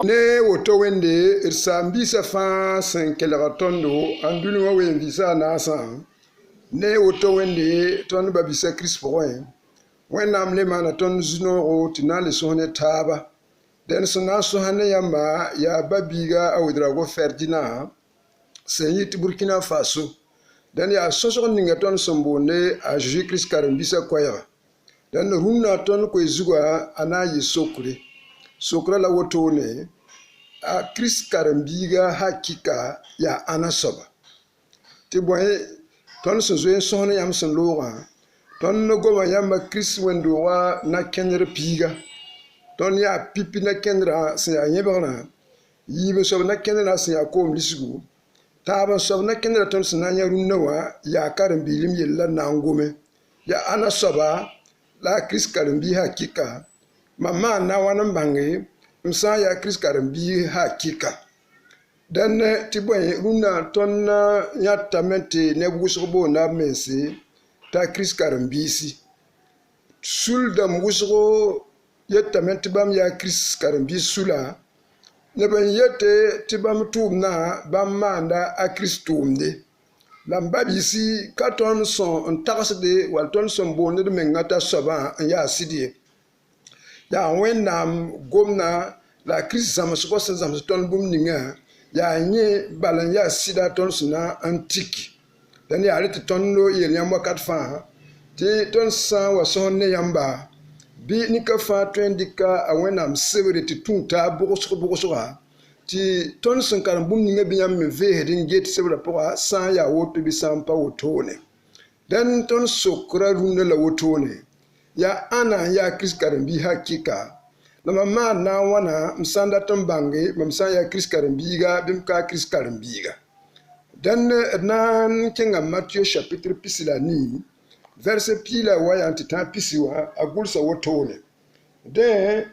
Ne woto wende irsambisa fa sen kelga tondo anduni wa wen visa na san ne woto wende ton babisa Christ wen nam le mana ton zuno ro tinale sohne taba den sona sohane yamba ya babiga awdra go ferdina sen yit Burkina Faso den ya soso ninga ton sombone a Jésus Christ karambisa kwaya den rumna ton ko zuga ana yi sokra la woto ne a Christ karambiga hakika ya anasoba ti boy ton so zoen sohne yam sen loga ton no goma yamba Christ wendo wa na kenre piga ton ya pipi na kenra se ya yebana yibe so na kenra se ya kom lisgu taba so na kenra ton se na nyaru nawa ya karambilim yella na ngome ya anasoba la Christ karambi hakika mama na wana mbange msa ya Christ karambi hakika dan ti boy runa ton ya tamete ne busgo na mensi ta Christ karambisi sul da busgo yetamente bam ya Christ karambi sula ne ban yete ti bam tumna bam manda a Christ tumde lambabisi katon son taxde wal ton son bonde de mengata soba ya sidie ya wennam gomna la Christ zamasuko sen ton bum ninga ya nye balan ya sida ton suna antique dan ya rit ton no yel yamba kat fa ti ton sa wa son ne yamba bi ni ka fa twendika a wennam sebre ti tunta bogoso ti ton sun kan bum ninga bi yam me ve hedin get sebre poa sa ya woto bi sampa wotone dan ton sokra runda la wotone ya ana ya Christ karambi hakika na mama na wana msanda tombange mamsa ya Christ karambiga bimka Christ karambiga dan nan kinga Matthieu chapitre pisila ni verset pila waya antitan pisiwa agulsa wotone de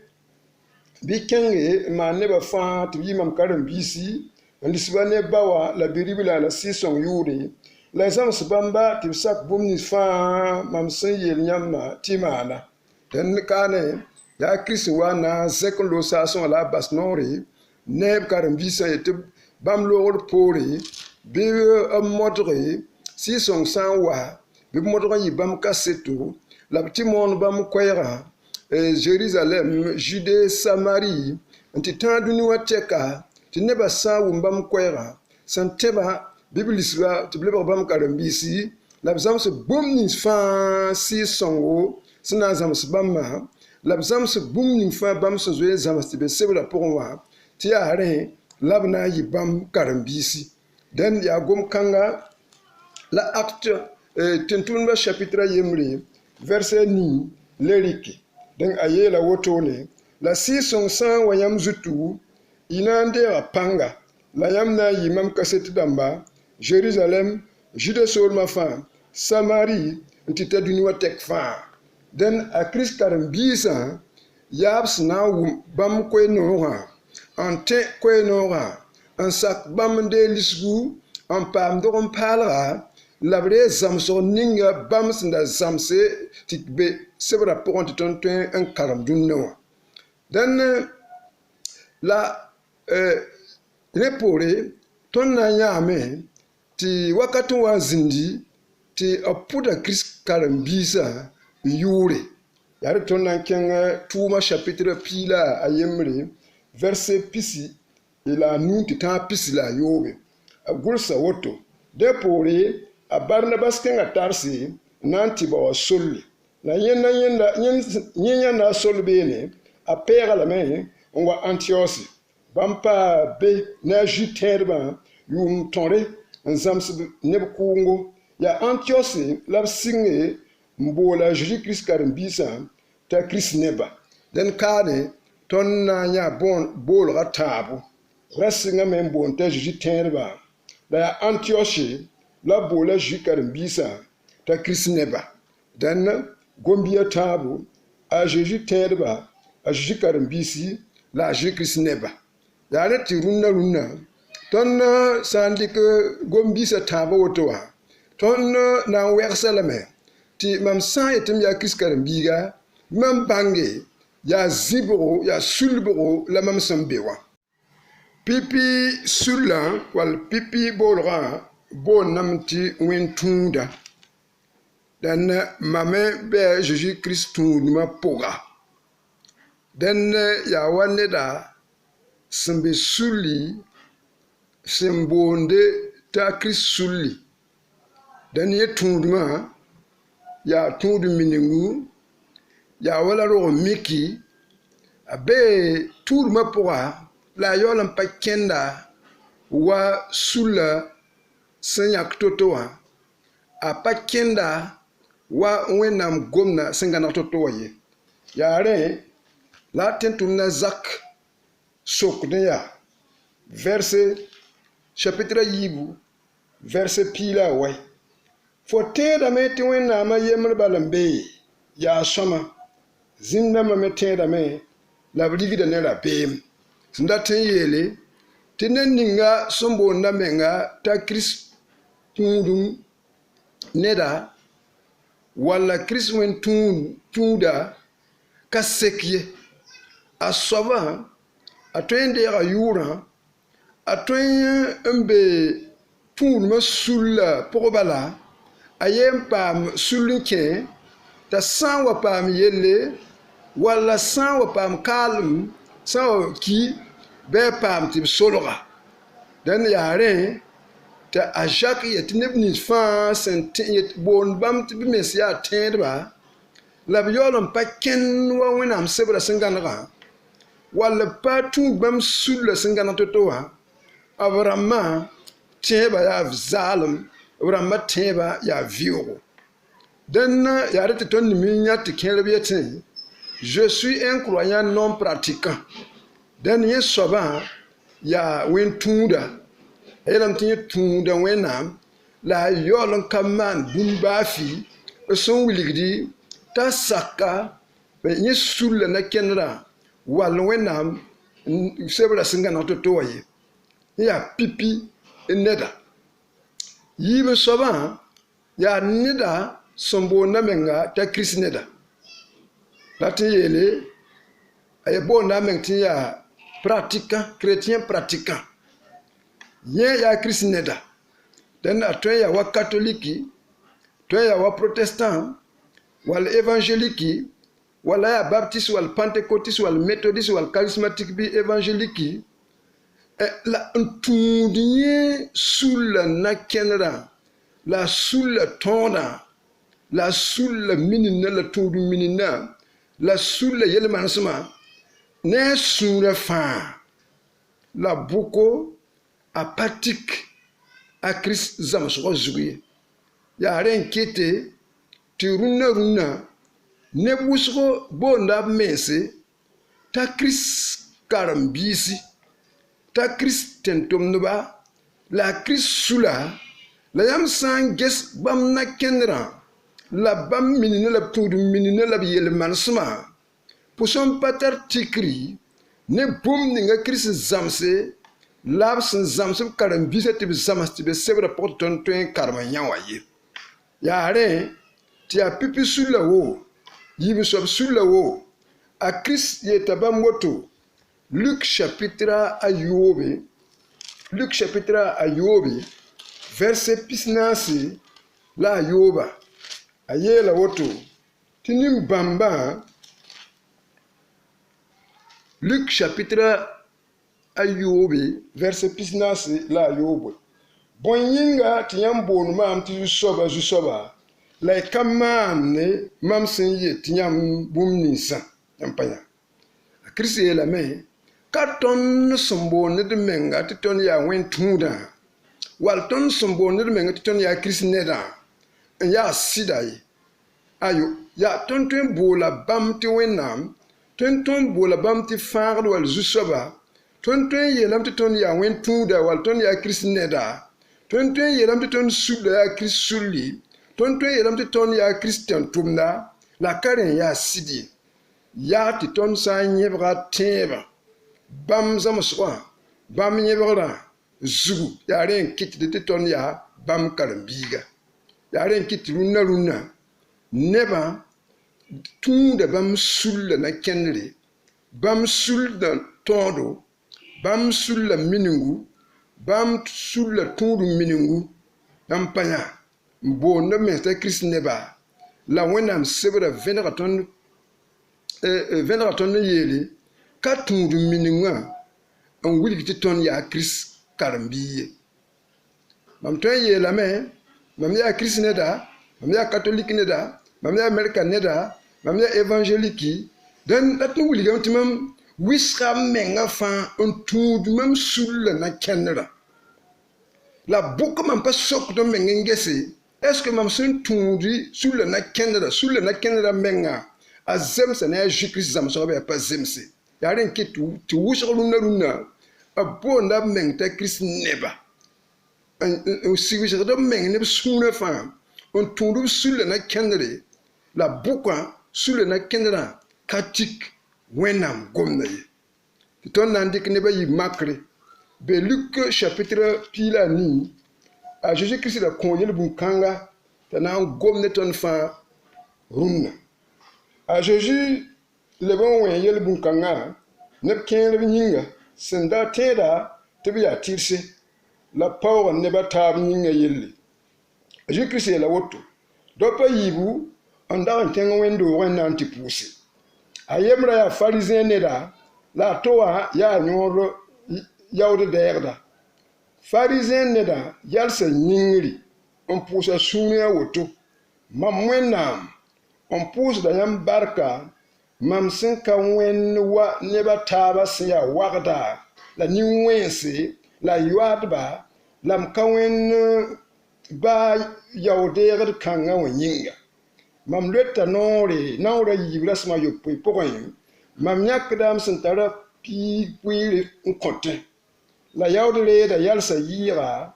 bikenge maneba fa tibi mam karambisi andisbane bawa la biribila la sison yuri la zam sbamba tibsak bumni fa mamsa yel nyama timana dan kane ya Christ wana zekolo sa son la basnori neb karambisa et bam lor pori bi modre si son san wa bi modre yi bam kaseto la timon bam koyra Jérusalem Judée Samarie anti tanduni wateka ti neba sa bam koyra santeba biblisba ti bleba bam karambisi la zam se bomni fa si songo sina zam se bamma labzam se bum ning fa bam se zoe zamasti be sebra pourwa ti are labna yi bam karambisi den ya gom kanga la acte tentunba chapitre yemri verset ni leriki den ayela wotone la si son san wayam zutu inande apanga la yamna yi mam kaseti damba Jérusalem Judée sur ma fa Samarie ntita duni watek fa den a Christ karambisa yabs na bam kwenoha ante kwenoha an sak bam de lisgu an pam dogon palra labre zamso ninga bam sinda zamse tikbe sebra ponti ton un karam dunno den la repore ton na nyame ti wakatu wa zindi ti apuda Christ karambisa yure yare ton nan kenga tuma chapitre pila ayemre verset pisi ila nunti ta pisi la yobe agulsa woto depore a Barnabas kenga tarsi nanti ba wasolli na yenya na solbene a pera la main on wa Antioche bampa be na juterba yum tonre nzams nebkungo ya Antioche labsinge mbola Jésus Christ karambisa ta Christ neba den kane ton na nya bon bol ratabu rasinga men bon ta Jésus terba la Antioche la bola Jésus karambisa ta Christ neba den gombia tabu a Jésus terba a Jésus karambisi la Jésus Christ neba ya ne ti runna ton sandik gombisa tabu wotowa ton na wersalame ti mam sa etem ya Christ karambiga mam bange ya zibro ya sulbro la mam sambewa pipi sulla wal pipi bolra bo namti wen tunda dan mame be Jésus Christ ma poga dan ya wanne da sembe suli sembonde ta Christ suli dan ye tunduma ya tundu miningu ya wala ro miki abe tunduma poga la yolam pa kenda wa sula senyak totoa a pa kenda wa wenam gomna sengana totoa ye yare la tentumna zak sokneya verset chapitre yibu verset pila way fo teda me te wenama yemre balambe ya soma zinna ma me teda me la brigida ne la bem sindaten yele tinenninga sombo namenga ta Christ tundum neda wala Christ wen tunda kasekye asova atwende ya yura atwen mbe tundum sulla pogobala ayem pam sulinke ta sanwa pam yele wala sanwa pam kalm sanwa ki be pam tib sologa dan yare ta ajak yet nebni fa sent yet bon bam tib mesia tendba la biolon pa ken wa wenam sebra singanaga wala pa tu bam sulla singana totowa abrama teba ya zalum abrama teba ya vioro dan yare te ton minya te kelbiete je suis un croyant non pratiquant dan ye soba ya wen tunda elam tin tunda wenam la yolon kaman bun bafi son wiligdi ta saka be ye sulla na kenra wal wenam sebra singana to toye ya pipi neda yibe soba ya neda sombo na menga ta Christ neda lati yele ay bon na mengti ya pratiquant chrétien pratiquant ye ya Christ neda dan atwe ya wa katoliki twe ya wa protestant wal évangélique wala ya baptiste wal pentecôtiste wal méthodiste wal charismatique bi évangélique la ntundie sulla na kenra la sulla tonda la sulla minina la tundu minina la sulla yele mansuma ne sura fa la boko apatique a Christ zamso zugi ya renkete ti runa ne busgo bonda mense ta Christ karambisi ta Christ tentomnuba la Christ sula la yam san ges bam na kenra la bam minina la tudu minina la yele mansuma puson patar tikri ne bum ninga Christ zamse labs zamse karambisi ti zamas ti be sebra porton twen karma nyawaye yare ti a pipi sula wo yibi sob sula wo a Christ yetaba moto Luc chapitre Ayobe verset pisnasi la Ayoba ayela woto tinim bamba Luc chapitre Ayobe verset pisnasi la Ayoba bonyinga tiyam bonu mam ti soba la kamane mam sin ye tiyam bumnisa yampanya Christ la me katon sombo ne de menga titon ya wen tunda walton sombo ne de menga titon ya Christ neda ya sidai ayo ya tonton bola bam ti wenam tonton bola bam ti fardo wal zusoba tonton yelam titon ya wen tunda walton ya Christ neda tonton yelam titon suda ya Christ suli tonton yelam titon ya Christian tumna la karen ya sidi ya titon sa nyebra teba bam zamuswa bam nyebra zugu ya ren kit de titon ya bam karambiga ya ren kit runa neba tunda bam sulla na kenre bam sulda todo bam sul la miningu bam sul la tudu miningu ampanya mbo na mesta Christ neba la wenam sebra venera ton yeli ka tudu mininga on wuli ti ton ya Christ karambiye mam ton yela me mam ya Christ neda mam ya catholique neda mam ya american neda mam ya évangélique dan dat nu wuli gam timam wisra menga fa on tudu mam sul na kenra la boucle m'a pas sok de mengengese. Est-ce que mam sun tundi sur le na kenra menga a zemse na Jésus zam so ba pas zemse. Ya ren ki tu wusho luna a bonda mengta Christ neba. Un si wusho de meng ne suna fa on tundu sur le na kenre la boucle sur le na kenra katik wenam gomna ye. Ton nandik ne ba yi makre. Be Luc chapitre pila ni a Jésus-Christ da konye le bunkanga tana gomne ton fa runna a Jésus le bon wen yel bunkanga ne ken le nyinga senda teda te biya tirse la power ne ba tab nyinga yelle Jésus-Christ la woto do pa yibu anda ntenga wendo wen anti pousse ayemra ya pharisien ne da la toa ya nyoro yaude derda pharisien neda yalsa nyingri on pousa sunya woto mam wenam on pousa da yam barka mam sin ka wen wa neba taba siya wagda la ni wense la yuadba lam ka wen ba yaude derda kanga wenyinga mam leta nore nawra yibra sama yopo pokoyin mam nyakdam sintara pi puire nkote la yaudere da yalsa yira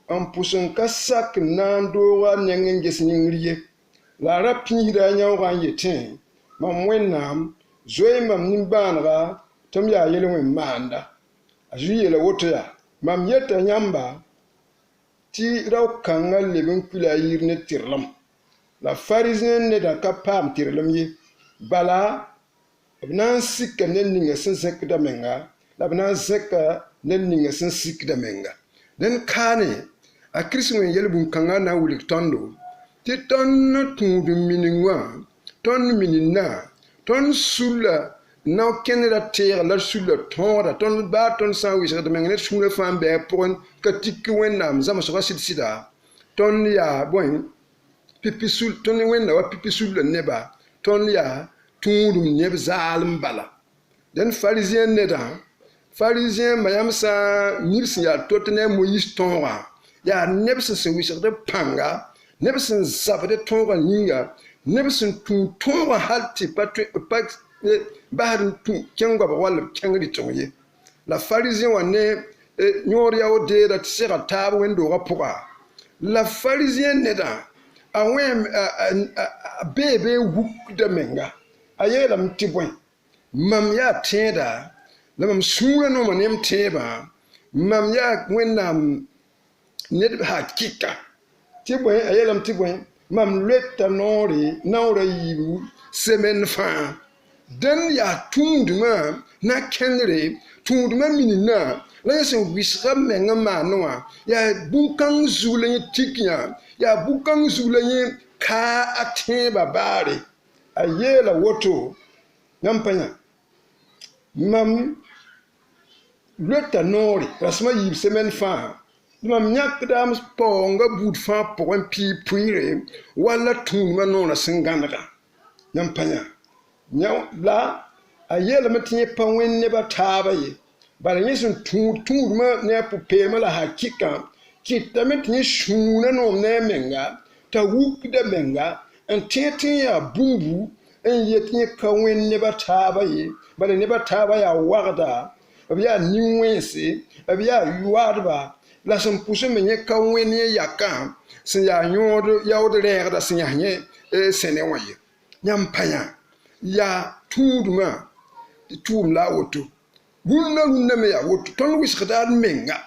en pousun kasak nandora nyangen gesningriye la rapi da nyawran yetin mam wenam zoe mam nimbanra tom ya yelwen manda ajuye la wotoya mam yeta nyamba ti raw kanga leben kula yirne tirlam la pharisien ne da kapam tirlam ye bala bnan sikka nenninga sensek da menga la bnan zekka nenninga sensik da menga den kane a kriswen yelbun kanga na wulik tondo ti ton tudu miningwa ton minina ton sula na kenera ter la sula tonda ton ba ton san wi da menga ne sula fam be pon ka tikki wenam zama so sida ton ya bon pipi sul ton wenna wa pipi sul neba ton ya tuudum neb zalim bala den pharisien neda pharisien mayam sa nibs ya totne moyis tonga ya nebs se wisher de panga nebs zabde tonga ninga nebs tu tonga halti patwe pak bahar tu kenga ba wal kengri tonye la pharisien wane nyori ya ode da tsira tabu wendo ga puka la pharisien neda awem bebe wuk de menga ayela mtibwen mam ya tenda la mam sura no manem teba mam ya wenam ned hakika tibwen ayela mtibwen mam letta nori nawra yibu semen fa den ya tunduma na kenre tunduma minina la yeso wisra menga manwa ya bukan zulenye tikya ya bukan zulenye ka ateba bare ayela woto nampanya mam leta nori rasma yib semen fa mam nyak dam ponga bud fa pon pi puire wala tun manona singanaga nampanya nyaw la ayela matinye panwen ne bataba ye bala yesun tun ma ne pupe ma la hakika kitamet ni shuna no ne menga ta wukda menga en tete ya bumbu en yetinye kawen ne bataba ye bala ne bataba ya wagda abiya niwense abiya yuadba la son pousse menye kawen ye yakam sin ya nyodo yawde regda sin ya nye sene waye nyampanya ya tuduma tum la woto bunna me ya woto ton wiskhadar menga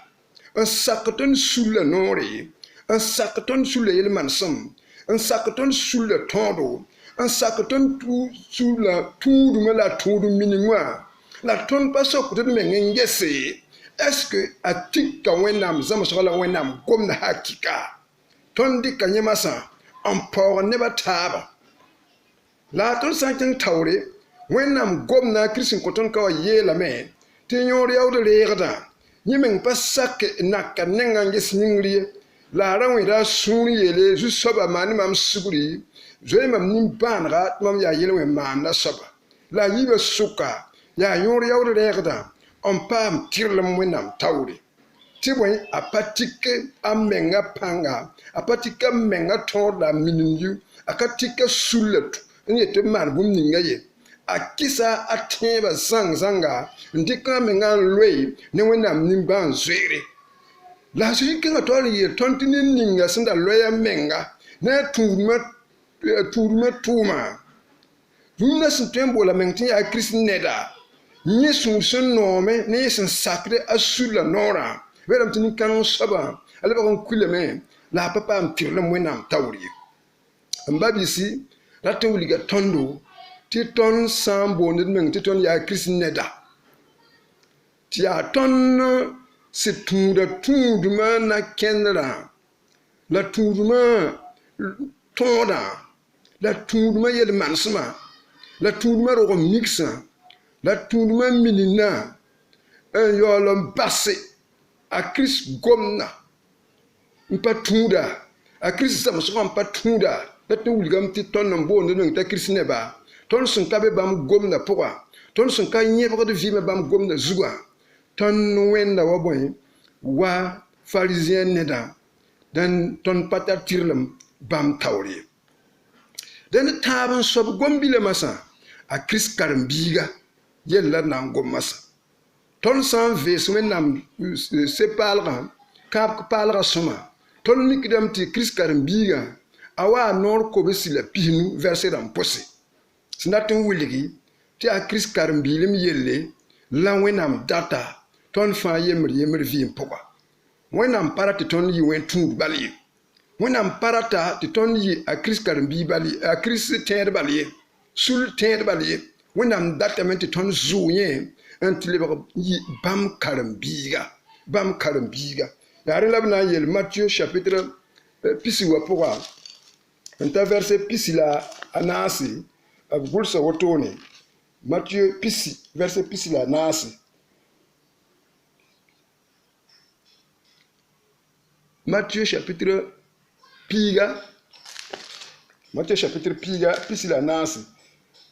un sakton sulle nore un sakton sulle yel mansam un sakton sulle tondo un sakton tu sulle tuduma la tudu miningwa la ton pa sok de me ngese est-ce que atika wenam zamsala wenam gomna hakika ton di kanyemasa en por ne bataba la ton santin tawre wenam gomna krisin koton ka yela me tinyor yawde regda nyimeng pasak nakka nenga ngesningri la rawi da suni yele ju soba mani mam suguri zoy mam nim banra mam ya yele we man na soba la yiba suka ya yor yawde regda on pam tirlam wenam tawre tibwen apatike amenga panga apatika menga torda mininyu akatika sulet nyete man bum ningaye akisa ateba zanga ndika menga lwe ne wenam nimban zwere la sikinga toli ye tontini ninga sinda lwe menga ne tuma Vuna sintembo la mengti ya Christ neda nye sun nome ne sin sacré asula nora veram tini kanon saba ale ba kon kuleme la papa am tirle mwenam tawri mbabisi la tawliga tondo ti ton sambo ne mengti ton ya Christ neda ti ya ton se tunda na kendra la tunduma tonda la tunduma yel mansma la tunduma ro mixa la tunduma minina en yolom basse a Christ gomna mpa tunda a Christ samso mpa tunda la tawligam ti ton mbo ne ta Christ ne ba ton sun kabe bam gomna pourquoi ton sun ka nyebro de vie me bam gomna zuwa ton wenda waboy wa pharisien neda dan ton pata tirlam bam tawri dan taban sob gombile masa a Christ karambiga yella nan gomasa ton san ves menam se palra kap palra soma ton nikdam ti Christ karambiga awa nor ko besila pinu verset dan posse sinatin wuligi ti a Christ karambilim yelle la wenam data ton fa yemri vim poka wenam parati ton yi wen tu bali wenam parata ti ton yi a Christ karambi bali a Christ ter bali sul ter bali wenam data men ti ton zuye antile yi bam karambiga yare labna yel Matthieu chapitre pisi wa poka enta verset pisi la anasi abulsa wotone Matthieu pisi verset pisi la anasi Matthieu chapitre piga pisi la nasi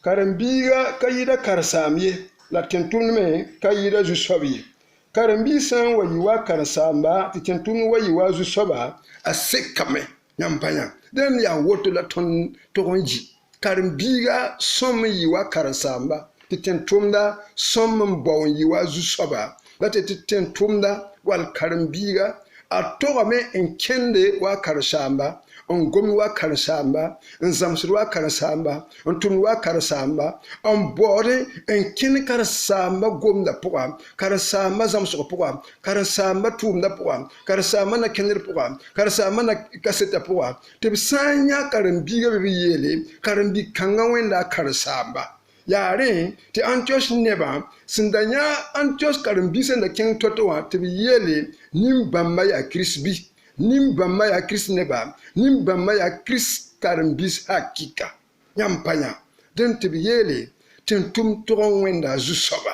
karambiga kayida karsamye la tentunme kayida jusobi karambi san wayiwa karsamba ti tentun wayiwa jusoba asekame nyampanya den ya woto la ton toronji karambiga som yiwa karsamba ti tentumda som mbon yiwa jusoba la ti tentumda wal karambiga a toga me en kende wa karsamba on gomi wa karsamba en zamsur wa karsamba on tun wa karsamba on bode en kin karsamba gomda poa karsamba zamsur poa karsamba tumda poa karsamba na kenir poa karsamba na kaseta poa te sanya karambiga be yele karambi kanga wenda karsamba yare ti Antioch neba sindanya Antioch karambi senda king totowa te yele nimbamba ya Krisbi nimbamba ya Kris neba nimbamba ya Kris karambis hakika nyampanya den te yele tentum toron wenda zusoba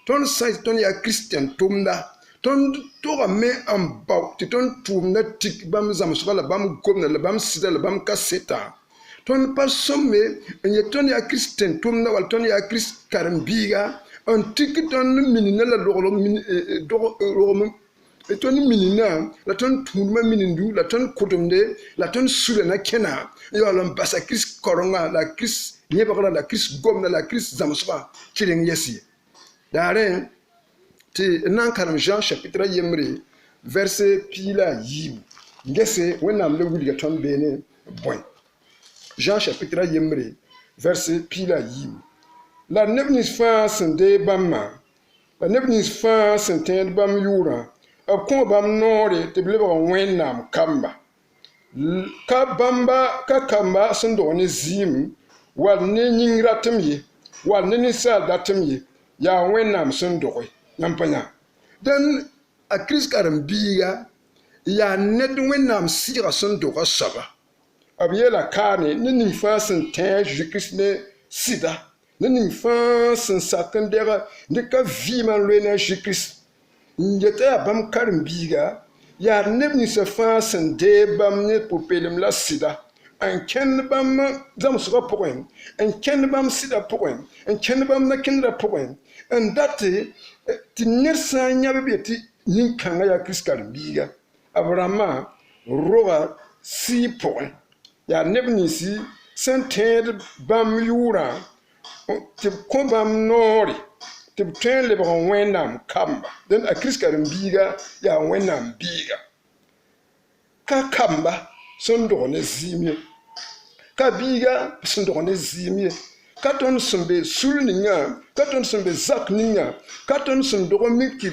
ton sai ton ya Christian tumda ton tora me amba ti ton tumna tik bam zamsbala bam gomna la bam sida la bam kaseta ton pas somme en ton ya Christian tumna wal ton ya Kris karambiga on tik ton minina la loro et ton minina la ton tourma minindu la ton kodomde la ton sulena kena yo la basa Kris koronga la Kris nyebara la Kris gomna la Kris zamsba kileng yesi dare ti nan karam Jean chapitre yemre verset pila yibu ngese wenam le wuliga ton bene bon Jean chapitre yemre verset pila yibu la nebnis fa sende bamma la nebnis fa sente bam yura ko bam nore te bleba wenam kamba ka kamba sendo ne zim wal ne nyingratem ye wal ne sal datem ye ya wẽnnaam sẽn doge yãmb pa yã dẽn a kirist karen biiga yaa ned wẽnnaam sɩɩga sẽn doga soaba b yeela kaane ne ning fãa sẽn tẽ Jésus-Kirist ne sɩda ne ning fãa sẽn sak n dɛg dɩka vɩɩmã n loe ne a Jésus-Kirist n yeta yaa bãmb karen-biiga yaa neb ninsã fãa sẽn dee bãmb ne pʋ-peelem la sɩda n kẽnd bãmb zãmsgã pʋgẽ n kẽnd bãmb sɩda pʋgẽ n kẽnd bãmb nakẽndrã pʋgẽ n date tɩ ned sã n yãb b ye tɩ nin-kãngã yaa kirist karen-biiga b rãmbã roga sɩɩ pʋgẽ yaa neb ninsi sẽn tẽed bãmb yʋʋrã tɩ b kõ bãmb noore tɩ b tõe n lebg wẽnnaam kamba dẽn a kirist karen-biiga yaa wẽnnaam biiga ka kamba sẽn dog ne zɩɩm ye ka biiga sẽn dog ne zɩɩm ye ka tõnd sẽn be sul ninga ka tõnd sẽn be zak ninga ka tõnd sẽn dog n mik tɩ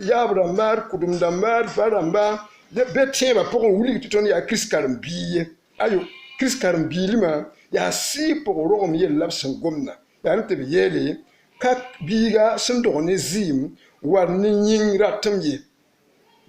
yaab rãmba d kʋdem dãmba d pa rãmba be tẽebã pʋgẽ wilg tɩ tõnd yaa kirist karen-bii ye ayo kirist karen-biilmã yaa sɩɩ pʋg rogem yell b sẽn gomda yaa ne tɩ b yeele ka biiga sẽn dog ne zɩɩm war ne yĩng ratem ye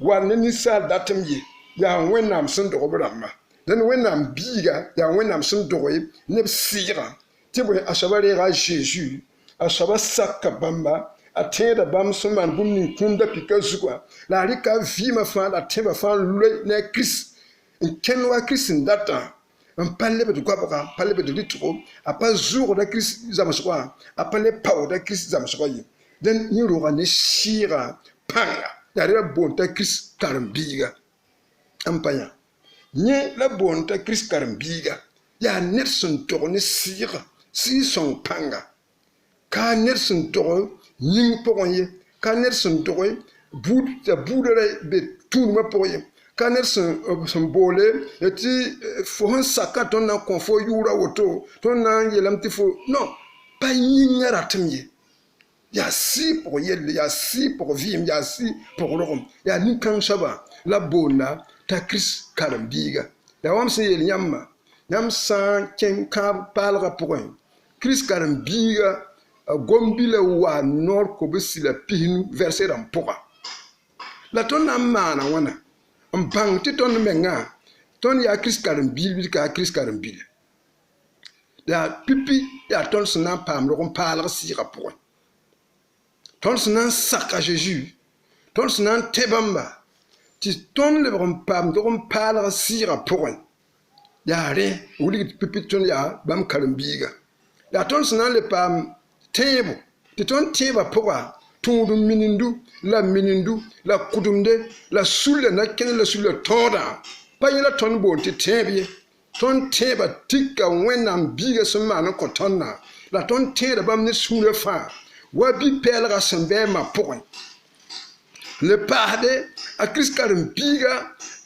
war ne ninsaal datem ye yaa wẽnnaam sẽn dog b rãmbã dẽnd wẽnnaam biiga yaa wẽnnaam sẽn doge neb sɩɩgã tɩ bõe a soaba reega a Zeezi a soaba saka bãmba a tẽeda bãmb sẽn maan bũmb ning kũmda pika zugã la a rɩka a vɩɩmã fãa la a tẽbã fãa loe ne a kirist n kẽnd wa kirist n datã n pa lebd goabga pa lebd rɩtgo a pa zʋʋgda kirist zamsgã a pa le paoodã kirist zamsgã ye dẽn yẽ roga ne sɩɩga pãnga yaa rẽ la boond t'a kirist karen-biiga n pa yã yẽ la boond t'a kirist karen-biiga yaa ned sẽn dog ne sɩɩga sɩɩ-sõng pãnga ka ned sẽn dog yĩng pʋgẽ ye ka ned sẽn dog buud t'a buudã ra be tũudmã pʋgẽ ye ka ned sẽn boole tɩ fo sẽn saka tõnd na n kõ fo yʋʋra woto tõnd na n yeelame tɩ fo non pa yĩngã ratem ye yaa sɩɩ pʋg yelle yaa sɩɩ pʋg vɩɩm yaa sɩɩ pʋg rogem yaa nin-kãng soaba la boonda t'a kirist karen-biiga yaa wãmb sẽn yeel yãmbã yãmb sã n kẽng kãab paalgã pʋgẽ kirist karen-biiga a gom-bila waa noor kob-sila pisnu vɛrse rãmb pʋga la tõnd na n maana wãna n bãng tɩ tõnd mengã tõnd yaa kirist karen-biil bɩ tɩ ka yaa kirist karen-bila yaa pipi yaa tõnd sẽn na n paam rog n paalg sɩɩgã pʋgẽ tõnd sẽn na n sak a Zeezi tõnd sẽn na n tẽ bãmba tɩ tõnd lebg n paam dog n paalg sɩɩgã pʋgẽ yaa rẽ wilg tɩ pipi tõnd yaa bãmb karen-biiga yaa tõnd sẽn na n le paam tẽebo tɩ tõnd tẽebã pʋga tũudum minindu la kʋdemde la sulla nakẽnd la sulla tõodã pa yẽ la tõnd boond tɩ tẽeb ye tõnd tẽebã tika wẽnnaam biiga sẽn maan n kõ tõndã la tõnd tẽeda bãmb ne sũurã fãa wa bi-pɛɛlgã sẽn bɛɛmã pʋgẽ le paasde a kirist karen-biiga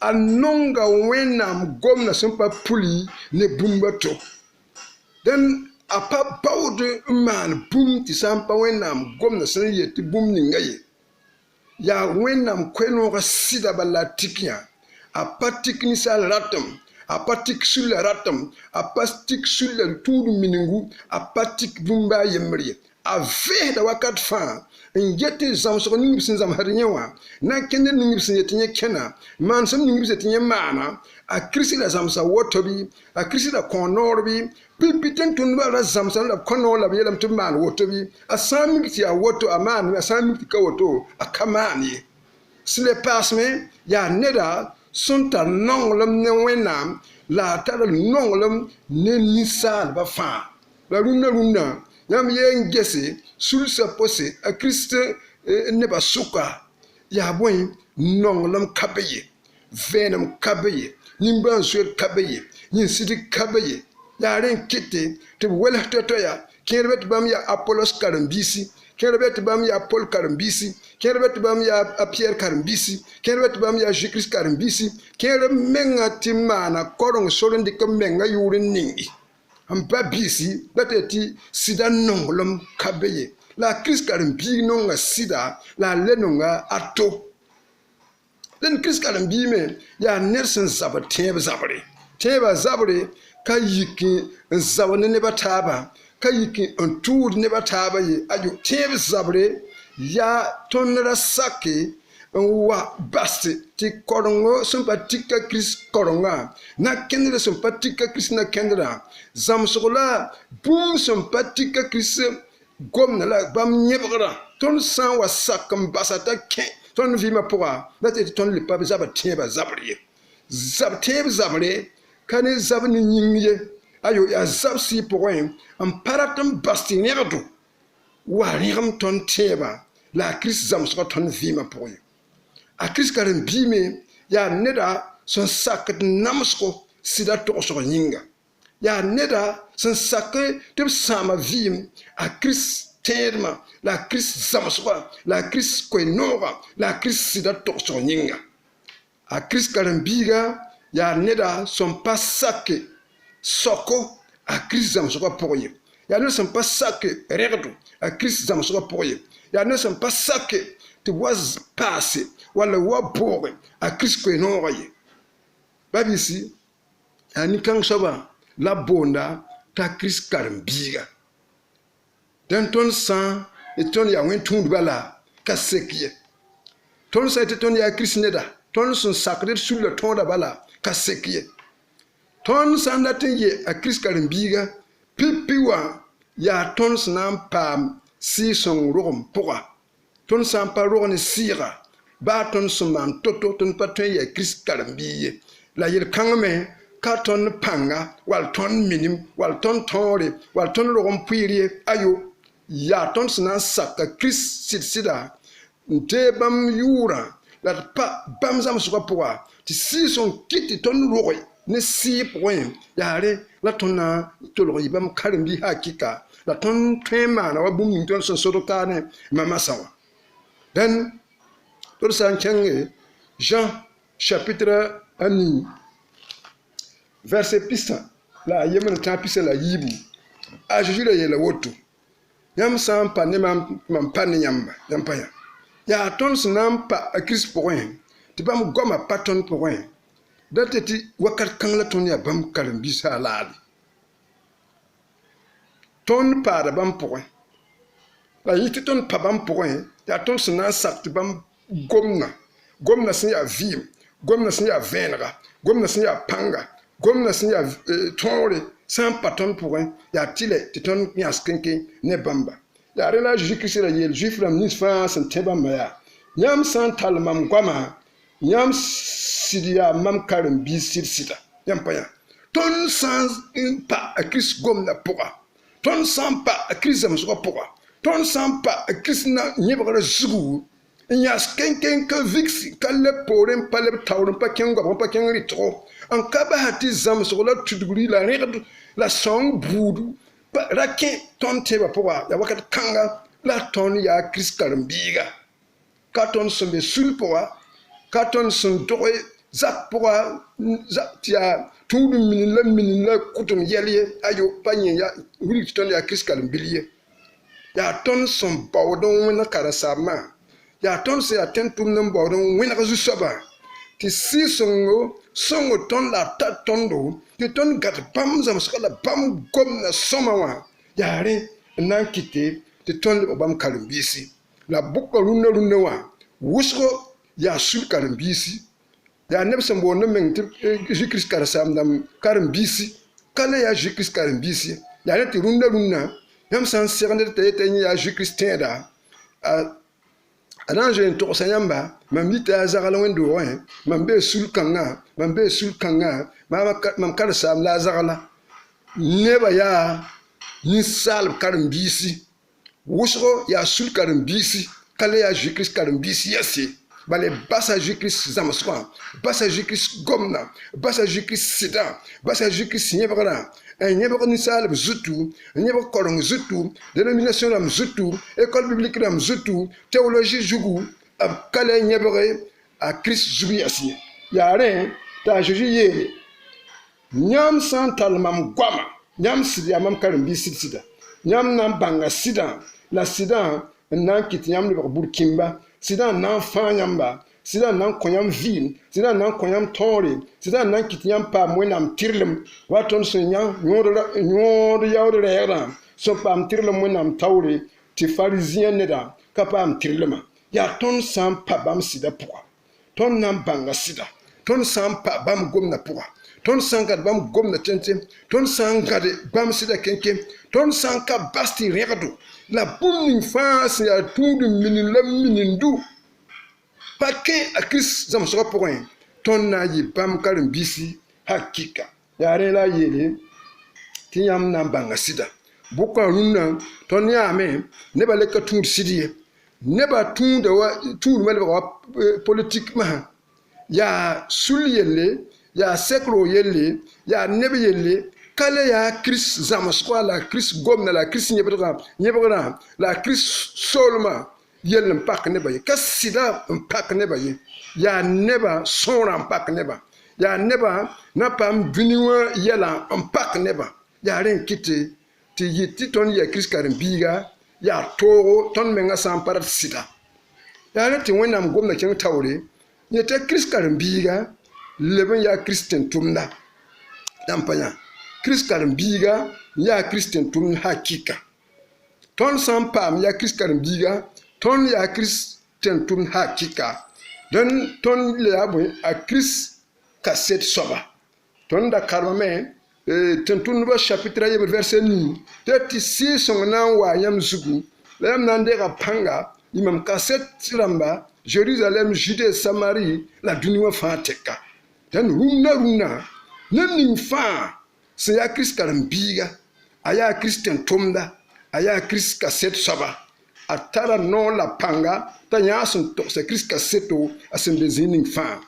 a nonga wẽnnaam gomdã sẽn pa puli ne bũmba to dẽn a pa baood n maan bũmb tɩ sã n pa wẽnnaam gomdã sẽn yet tɩ bũmb ninga ye yaa wẽnnaam koe-noogã sɩda bala a tik yã a pa tik ninsaal ratem a pa tik sulla ratem a pa tik sulla tũudum miningu a pa tik bũmba a yembr ye a veesda wakat fãa n get tɩ zãmsg ning b sẽn zãmsd yẽ wã na n kẽnd ning b sẽn yet tɩ yẽ kẽna maan sẽn ning b sẽn yet tɩ yẽ maana a kirist la zãmsa woto bɩ a kirist la kõ noor bɩ pipi tẽn tʋmdbã ra zãmsa la b kõ noor la b yeelame tɩ b maan woto bɩ a sã n mik tɩ yaa woto a maan a sã n mik tɩ ka woto a ka maan ye sẽn le paasme yaa neda sẽn tar nonglem ne wẽnnaam la a tar nonglem ne ninsaalbã fãa la rũndã yãmb yee n gese sulsã pʋse a kirist nebã sʋka yaa bõe nonglem ka be ye vẽenem ka be ye nimbãan-soeer ka be ye yĩn-sɩd ka be ye yaa rẽ n kɩte tɩ b wels to-toya kẽer be tɩ bãmb yaa apolos karen-biisi kẽer be tɩ bãmb yaa pol karen-biisi kẽer be tɩ bãmb yaa a piyɛr karen-biisi kẽer be tɩ bãmb yaa Zeezi karen-biisi kẽer menga tɩ maana koreng sor n dɩk n menga yʋʋr n ningi n pa biisi la tɩ tɩ sɩda nonglem ka be ye la a kirist karen-biig nonga sɩda la a le nonga a to dẽn kirist karen-biime yaa ned sẽn zabd tẽeb zabre tẽebã zabre ka yik n zab ne nebã taaba ka yiki n tuud nebã taaba ye ayo tẽeb zabre yaa tõnd ra sake n wa bas tɩ korengo sẽn pa tika kirist korenga na-kẽndrã sẽn pa tika kirist na-kẽndrã zãmsg la bũmb sẽn pa tika kirist gomda la bãmb yẽbgrã tõnd sã n wa sak n basa t'a kẽ tõnd vɩɩmã pʋga la tɩ tõnd le pa zab tẽebã zabr ye zab tẽeb zabre ka ne zab ne yĩng ye ayo yaa zab sɩɩ pʋgẽ n pa rat n bas tɩ rẽgdo wa rẽgem tõnd tẽebã la a kirist zãmsga tõnd vɩɩmã pʋgẽ ye a kirist karen-biime yaa neda sẽn sak d namsgo sɩda togsg yĩnga yaa neda sẽn sak tɩ b sãama vɩɩm a kirist tẽedmã la a kirist zãmsga la a kirist koe-nooga la a kirist sɩda togsg yĩnga a kirist karen-biiga yaa neda sẽn pa sake soko a kirist zãmsgã pʋgẽ ye yaa ned sẽn pa sake rẽgdo a kirist zãmsgã pʋgẽ ye yaa ned sẽn pa sake tɩ wa paase wala wa booge a kirist koe-noogã ye babisi a nin-kãng soaba la boonda t'a kirist karen-biiga dẽn tõnd sã tɩ tõnd yaa wẽn-tũudbã la ka sek ye tõnd sã tɩ tõnd yaa kirist neda tõnd sẽn sakd d sũla tõoda bala ka sek ye tõnd sã n dat n ye a kirist karen-biiga pipi wã yaa tõnd sẽn na n paam sɩɩ-sõng rogem pʋga tõnd sã n pa rog ne sɩɩga baa tõnd sẽn maan to-to tõnd pa tõe n yaa kirist karen-biig ye la yel-kãngame ka tõnd pãnga wall tõnd minim wall tõnd tõore wall tõnd rog n pʋɩɩr ye ayo yaa tõnd sẽn na n saka kirist sɩd-sɩda n tee bãmb yʋʋrã la d pa bãmb zãmsgã pʋga tɩ sɩɩ-sõng kɩt tɩ tõnd roge ne sɩɩ pʋgẽ yaare la tõnd na tolg yɩ bãmb karen-biig hakɩka la tõnd tõe n maana wa bũmb ning tõnd sẽn sodg taane mamasa wã dẽn tod sã n kẽnge Jean chapitre a nii verset pista la a yembr tã pisa la yiibu a Zeezi ra yeela woto yãmb sã n pa ne mam pa ne yãmba yãmb pa yã yaa tõnd sẽn na n pa a kirist pʋgẽ tɩ bãmb goamã pa tõnd pʋgẽ dat tɩ wakat kãng la tõnd yaa bãmb karen-biis a laale tõnd paada bãmb pʋgẽ la yɩ tɩ tõnd pa bãmb pʋgẽ yaa tõnd sẽn na n sak tɩ bãmb gomna sẽn yaa vɩɩm gomna sẽn yaa vẽenega gomna sẽn yaa pãnga gomna sẽn yaa tõore sã n pa tõnd pʋgẽ yaa tɩlɛ tɩ tõnd yãs kẽnke ne bãmba yaa rẽ la a Zeezi kirist ra yeel zuif rãmb nins fãa sẽn tẽ bãmba yaa yãmb sã n tall mam goamã yãmb sɩd yaa mam karen-biis sɩd-sɩda yãmb pa yã tõnd sã n pa a kirist gomda pʋga tõnd sã n pa a kirist zãmsgã pʋga tõnd sã n pa a kirist na yẽbgrã zugu n yãs kẽn-kẽn ka vigsi ka leb poore n pa leb taoor n pa kẽng goabg n pa kẽng rɩtgo n ka basa tɩ zãmsg la tudgri la rẽgd la sõng buudu ra kẽ tõnd tẽebã pʋga yaa wakat kãnga la tõnd yaa kirist karen-biiga ka tõnd sẽn be sul pʋga ka tõnd sẽn dog zak pʋga tɩ yaa tũud minin la kʋtʋm yɛl ye ayo pa yẽ wilg tɩ tõnd yaa kirist karen-bil ye yaa tõnd sẽn baood n wẽnd karen-saamã yaa tõnd sẽn yaa tẽn-tʋmd n baood n wẽneg zu-soabã tɩ sɩɩ-sõngo sõngo tõnd la a ta tõndo tɩ tõnd gat bãmb zãmsga la bãmb gomda sõma wã yaa rẽ n na n kɩte tɩ tõnd lebg bãmb karen-biisi la bʋka rũndã wã wʋsgo yaa sul karen-biisi yaa neb sẽn boond n meng tɩ Zeezi kirist karen-saamdãmb karen-biisi ka le yaa Zeezi kirist karen-biisi yaa ne tɩ rũndã yãmb sã n segd t'a yeta yẽ yaa Zeezi kirist tẽeda a na n zoe n togsa yãmba mam yita yaa zagl wẽn-doogẽ mam bee sul-kãngã mam karen-saam la a zagla nebã yaa ninsaalb karen-biisi wʋsgo yaa sul karen-biisi ka le yaa Zeezi kirist karen-biisi yɛse bale basa Zeezi kirist zãmsgã basa Zeezi kirist gomna basa Zeezi kirist sɩdã basa Zeezi kirist yẽbgrã n yẽbg ninsaalb zutu n yẽbg koreng zutu dénomination rãmb zutu école biblique rãmb zutu théologie zugu b ka le yẽbg a kirist zug yɛs ye yaa rẽ t'a Zeezi yeele yãmb sã n tall mam goamã yãmb sɩd yaa mam karen-biis sɩd-sɩda yãmb na n bãnga sɩdã la sɩdã n na n kɩt yãmb lebg burkĩmba sɩdã n na n fãa yãmba sɩdã n na n kõ yãmb vɩɩm sɩdã n na n kõ yãmb tõore sɩdã n na n kɩt yãmb paam wẽnnaam tɩrlem wa tõnd sẽn yõod yaood rɛɛgrã so pam tirlem wẽnnaam taoore tɩ farizĩã neda ka paam tirlema yaa tõnd sã n pa bãmb sɩda pʋga tõnd na n bãnga sɩda tõnd sã n pa bãmb gomda pʋga tõnd sã n gad bãmb gomda tẽn-tẽm tõnd sã n gad bãmb sɩda kẽn-kem tõnd sã n ka bas tɩ rẽgdo la bũmb ning fãa sẽn yaa tũudum minin la minindu pa kẽ a kirist zãmsgã pʋgẽ tõnd na n yɩ bãmb karen-biisi hakɩka yaa rẽ la a yeele tɩ yãmb na n bãnga sɩda bʋka rũnnã tõnd yãame nebã le ka tũud sɩd ye nebã tũudmã lebga wa politik masã yaa sul yelle yaa sekro yelle yaa neb yelle ka le yaa kirist zãmsgã la kirist gomda la kirist yẽbgrã la kirist soolmã yell n pak nebã ye ka sɩda n pak nebã ye yaa nebã sõorã n pak nebã yaa nebã na paam dũni wã yɛlã n pak nebã yaa rẽ n kɩte tɩ yɩ tɩ tõnd yaa kirist karen-biiga yaa toogo tõnd mengã sã n pa rat sɩda yaa rẽ tɩ wẽnnaam gomda kẽng taoore yetɩ kirist karen-biiga leb n yaa kirist tẽn-tʋmda yãmb pa yã kirist karen-biiga yaa kirist tẽn-tʋmd hakɩka tõnd sã n paam yaa kirist karen-biiga tõnd yaa kirist tẽn-tʋmd hakɩka dõn tõnd le yaa bõe a kirist kaset soaba tõnd da karemame tẽn-tʋmdbã chapitre a yembr verset 9 tɩ tɩ sɩɩ-sõng na n waa yãmb zugu la yãmb na n deega pãnga yĩmam kaset rãmba Jerusalem, Judée, Samarie la dũni wã fãa tɛka dẽn rũnnã neb ning fãa sẽn yaa kirist karen-biiga a yaa kirist tẽn-tʋmda a yaa kirist kaset soaba a tara noor la pãnga t'a yãa sẽn togsa kirist kaseto a sẽn be zĩig ning fãa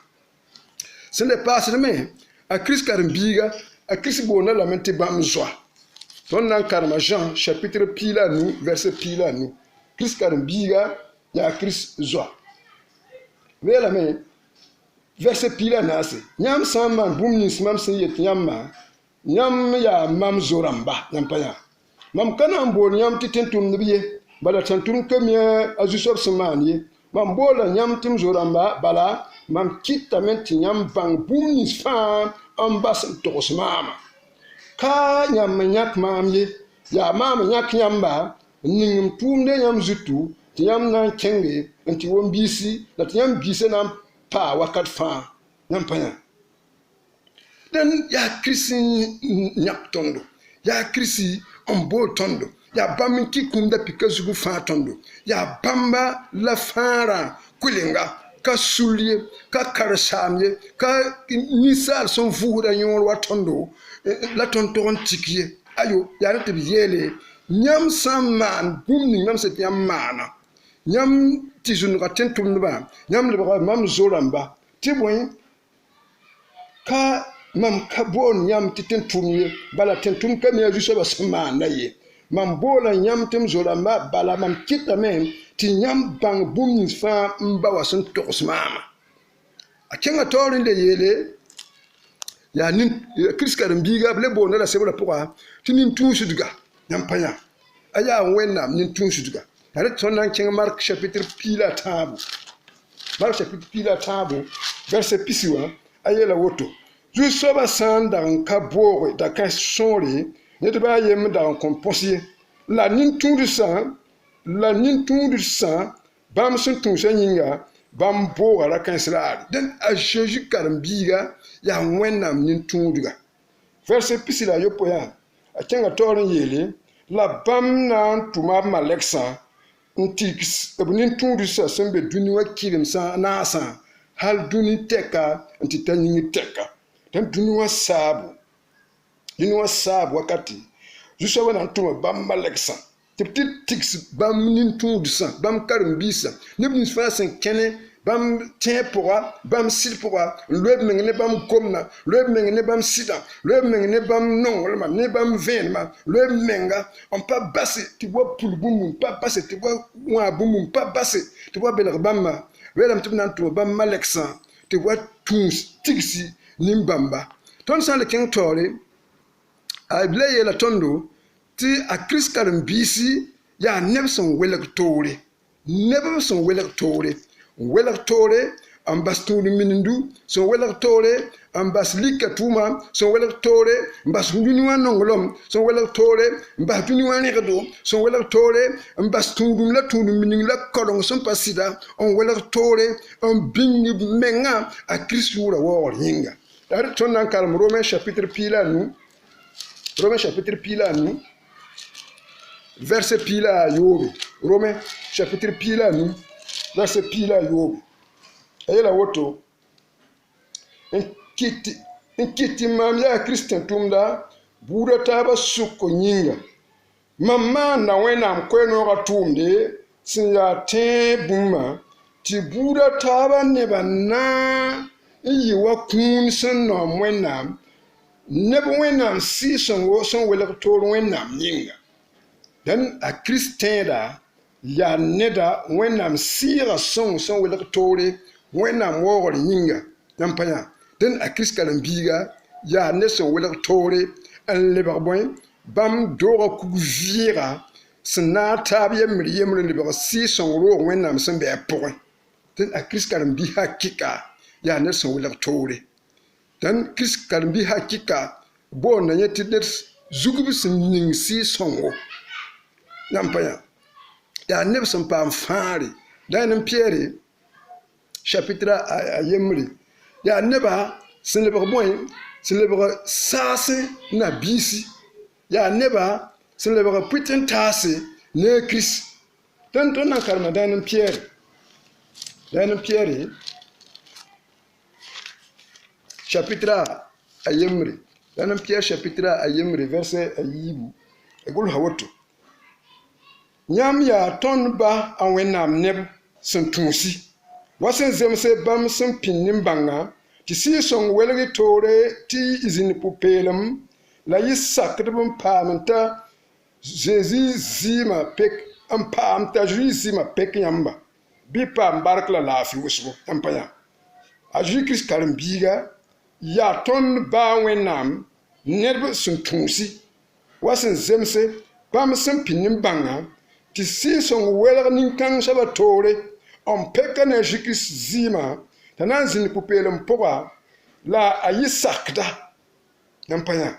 sẽn le paasdme a kirist karen-biiga a kirist boonda lame tɩ bãmb zoa tõnd na n karema Jean chapitre pii la a nu verset pii la a nu kirist karen-biiga yaa kirist zoa weelame verset pii la naase yãmb sã n maan bũmb nins mam sẽn yet yãmbã yãmb yaa mam zo-rãmba yãmb pa yã mam ka na n bool yãmb tɩ tẽn-tʋmdb ye bala tẽn-tʋmd ka mi a zu-soab sẽn maan ye mam boola yãmb tɩ m zo-rãmba bala mam kɩtame tɩ yãmb bãng bũmb nins fãa n bas n togs maama ka yãmb n yãk maam ye yaa maam n yãk yãmba n ning m tʋʋmde yãmb zutu tɩ yãmb na n kẽnge n tɩ wom-biisi la tɩ yãmb biisã na n paa wakat fãa yãmb pa yã dẽn yaa kirist n yãk tõndo yaa kirist n bool tõndo yaa bãmb n kɩ kũmda pika zugu fãa tõndo yaa bãmba la fãarã kuilenga ka sul ye ka karsaam ye ka ninsaal sẽn vʋʋsda yõor wa tõndo la tõnd tog n tik ye ayo yaa rẽ tɩ b yeele yãmb sã n maan bũmb ning yãmb sẽn tɩ yãmb maana yãmb tɩ zũnga tẽn-tʋmdbã yãmb lebga mam zo-rãmba tɩ bõe ka mam ka boon yãmb tɩ tẽn-tʋmd ye bala tẽn-tʋmd ka mi a zu-soabã sẽn maanda ye mam boola yãmb tɩ m zo-rãmba bala mam kɩtame tɩ yãmb bãng bũmb nins fãa n ba wa sẽn togs maama a kẽngã taoor n le yeele yaa kirist karen-biiga b le boonda la sebrã pʋga tɩ nin-tũusdga yãmb pa yã a yaa wẽnnaam nin-tũusdga yaa rẽ tɩ tõnd na n kẽng mark chapitre pii la a tãabo mark chapitre pii la a tãabo verset pisi wã a yeela woto zu-soabã sã n dag n ka booge da ka sõore ned baa yem n dag n kõn põs ye la nin-tũudd sã bãmb sẽn tũusã yĩnga bãmb booga ra kãens raare dẽn a Zeezi karen-biiga yaa wẽnnaam nin-tũudga verset pisi la a yopoe yã a kẽnga taoor n yeele la bãmb na n tʋma b malɛgsã n tigs b nin-tũudsã sẽn be dũni wã kɩremsã naasã hal dũni tɛka n tɩ ta yĩngr tɛka dẽn dũni wã saab wakati zu-soabã na n tʋma bãmb malɛgsã tɩ b tɩ tigs bãmb nin-tũudsã bãmb karen-biisã neb nins fãa sẽn kẽne bãmb tẽeg pʋga bãmb sɩd pʋga n loeb meng ne bãmb gomna loeb meng ne bãmb sɩda loeb meng ne bãmb nonglmã ne bãmb vẽenemã loeb menga n pa base tɩ b wa pul bũmb n pa base tɩ b wa wã bũmb n pa base tɩ b wa belg bãmbã weelame tɩ b na n tʋma bãmb malɛgsã tɩ b wa tũus tigsi nin-bãmba tõnd sã n le kẽng taoore a b la yeela tõndo tɩ a kirist karen-biisi yaa neb sẽn welg toore neb sẽn welg toore n welg toore n bas tũud mindu sẽn welg toore n bas lika tʋʋma sẽn welg toore n bas dũni wã nonglem sẽn welg toore n bas dũni wã rẽgdo sẽn welg toore n bas tũudum la tũudum mining la kodeng sẽn pa sɩda n welg toore n bĩng menga a kirist yʋʋra waoogr yĩnga la d tõnd na n karem Romain chapitre piig la a nu Romain chapitre piig la a nu verset piig la a yoobe Romain chapitre piig la a nu verset piig la a yoobe a yela woto n kɩt tɩ mam yaa kirist n tʋmda buudã taabã sʋk yĩnga mam maanda wẽnnaam koɛ-noogã tʋʋmde sẽn yaa tẽeg bũmba tɩ buudã taabã nebã na n yɩ wa kũun sẽn naoom wẽnnaam neb wẽnnaam sɩɩsẽngo sẽn welg toor wẽnnaam yĩnga dẽn a kirist tẽeda yaa neda wẽnnaam sɩɩga sõng sẽn welg toore wẽnnaam waoogr yĩnga yãmb pa yã dẽn a kirist karen-biiga yaa ned sẽn welg toore n lebg bõe bãmb dooga kug vɩɩga sẽn na n taab yembr n lebg sɩɩsẽng roog wẽnnaam sẽn bɩ a pʋgẽ dẽn a kirist karen-bi hakɩka yaa ned sẽn welg toore dẽn kirist karen-bi hakɩka boonda yẽ tɩ ned zugb sẽn ning sɩɩsẽngo yãmb pa yã yaa neb sẽn paam fãare dãn n pɩɛre chapitre a yembre yaa neba sẽn lebg bõe sẽn lebg saasẽ na biisi yaa neba sẽn lebg pʋɩt n taase ne a kirist dẽn tõnd na n karema dãn n pɩɛre chapitre a yembre dãn n pɩɛr chapitre a yembre verset a yiibu a gʋlsa woto yãmb yaa tõnd ba a wẽnnaam neb sẽn tũusi wa sẽn zemse bãmb sẽn pĩnd nin-bãnga tɩ sɩɩ-sõng welg toore tɩ zĩnd pʋ-peelem la yɩ sakdb n paam n ta Zeezi zɩɩmã pek n paam t'a Zeezi zɩɩmã pek yãmba bɩ paam bark la laafɩ wʋsgo yãmb pa yã a Zeezi kirist karen-biiga yaa tõnd baa wẽnnaam ned sẽn tũusi wa sẽn zemse bãmb sẽn pĩnd nin-bãnga tɩ sɩɩ-sõng welg nin-kãng soabã toore n peka ne a Zeezi kirist zɩɩmã t'a na n zĩnd pʋ-peelem pʋga la a yɩ sakda yãmb pa yã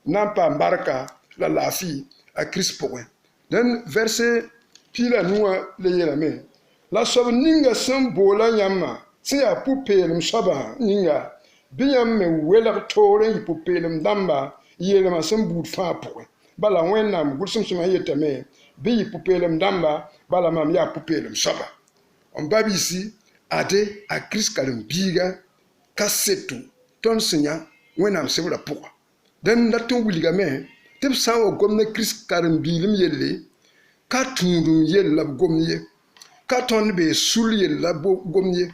na n paam barka la laafɩ a kirist pʋgẽ dẽn verset piig la nuwã le yeelame la soab ninga sẽn boola yãmbã sẽn yaa pʋ-peelem soabã ninga bɩ yãmb me welg toor n yɩ pʋ-peelem dãmba yeelmã sẽn buud fãa pʋgẽ bala wẽnnaam gʋlsem-sõmã yetame bɩ yɩ pʋ-peelem dãmba bala mam yaa pʋ-peelem soaba n ba-biisi ade a kirist karen-biiga ka seto tõnd sẽn yã wẽnnaam sebrã pʋga dẽn la tõnd wilgame tɩ b sã n wa gom ne kirist karen-biilem yelle ka tũudum yell la b gom ye ka tõnd bee sul yell la gom ye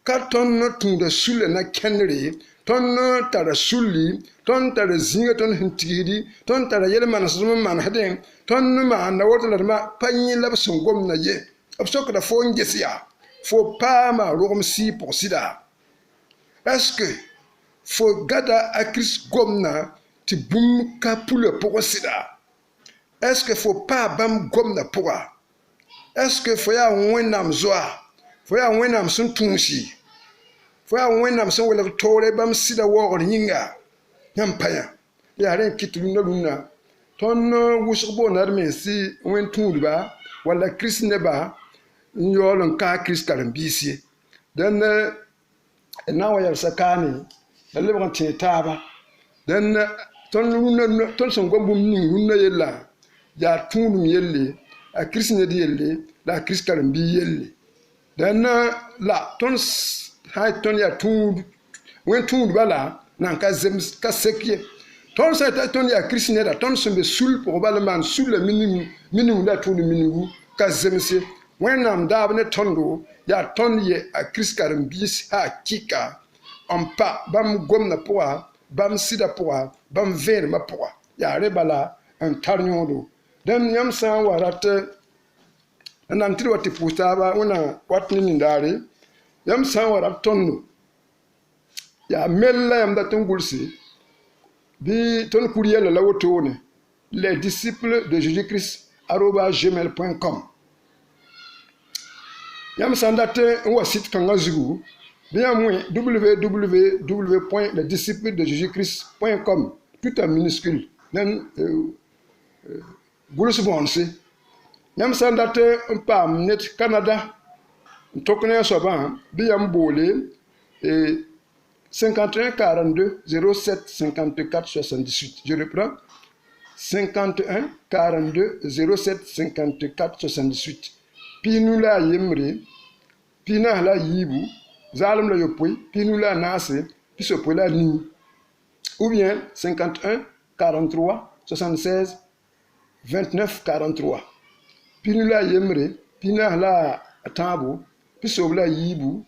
ka tõnd tũuda sulla na kẽndre tõnd tara sulli tõnd tara zĩiga tõnd sẽn tigsdi tõnd tara yel-manesdm n manesdẽ tõnd maanda woto la d pa yẽ la b sẽn gomda ye b sokda fo n ges yaa fo paama rogem sɩɩ pʋg sɩda est-ce que fo gada a kirist gomda tɩ bũmb ka pula pʋgẽ sɩda est-ce que fo paa bãmb gomda pʋga est-ce que fo yaa wẽnnaam zoa fo yaa wẽnnaam sẽn tũusi fo yaa wẽnnaam sẽn welg toore bãmb sɩda waoogr yĩnga yãmb pa yã yaa rẽ n kɩt rũndã tõnd wʋsg boonda d mensi wẽn-tũudba walla kirist nebã n yaool n kaa kirist karen-biis ye dẽn d na n wa yɛlsa kaane la lebg n tẽeg taaba dẽn tõnd sẽn gom bũmb ning rũndã yella yaa tũudum yelle a kirist ned yelle la a kirist karen-bii yelle dẽn la tõnd sã tõnd yaa wẽn-tũudbã la nan ka sek ye tõnd sã t'a tõnd yaa kirist neda tõnd sẽn be sul pʋg bala maan sul la mining la a tũud miningu ka zems ye wẽnnaam daab ne tõndo yaa tõnd ye a kirist karen-biis hakɩka n pa bãmb gomdã pʋga bãmb sɩda pʋga bãmb vẽenemã pʋga yaa rẽ bala n tar yõodo dẽn yãmb sã n wa rat n nam tɩ d wa tɩ pʋʋs taaba wẽnna wat ne nindaare yãmb sã n wa rat tõndo yaa mell la yãmb dat n gʋlse bɩ tõnd kur yɛla la wotone les disciples de Jésus Christ @gmail.com yãmb sã n dat n wa sɩd kãngã zugu Bien moins www.lesdisciples-de-Jésus-Christ.com, tout en minuscule. Goulos bonse. Yam sandate un pam net Canada. Tokne soban, biyam bolé et 51 42 07 54 78. Je reprends. 51 42 07 54 78. Pi nous la yemre, pi na la yibu, zalm la yopoi, pi nous la nase, pi sopo la ni. Ou bien 51 43 76 29 43. Pi nous la yemre, pi na la tabo, pi sopo la yibu.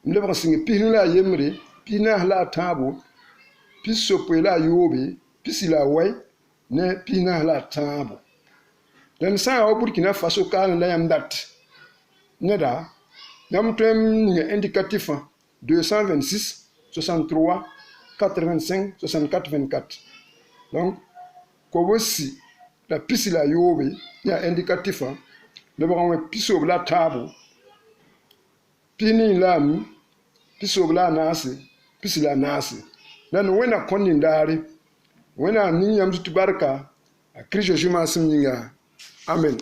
M'lebra singe pi nous la yemre, pi na la tabo, pi sopo la yobe, pi si la way, ne pi na la tabo. Dan sa au Burkina Faso kan la yam dat. Neda, yam tem indicatif 226 63 85 64 24. Donc, kobosi la pisi la yobe, ya indicatif le bron piso la tabo. Pini la mi, piso la nasi, pisi la nasi. Dan wena konin dari, wena ni yam tubarka, a Christ Jésus masim ninga. Amen.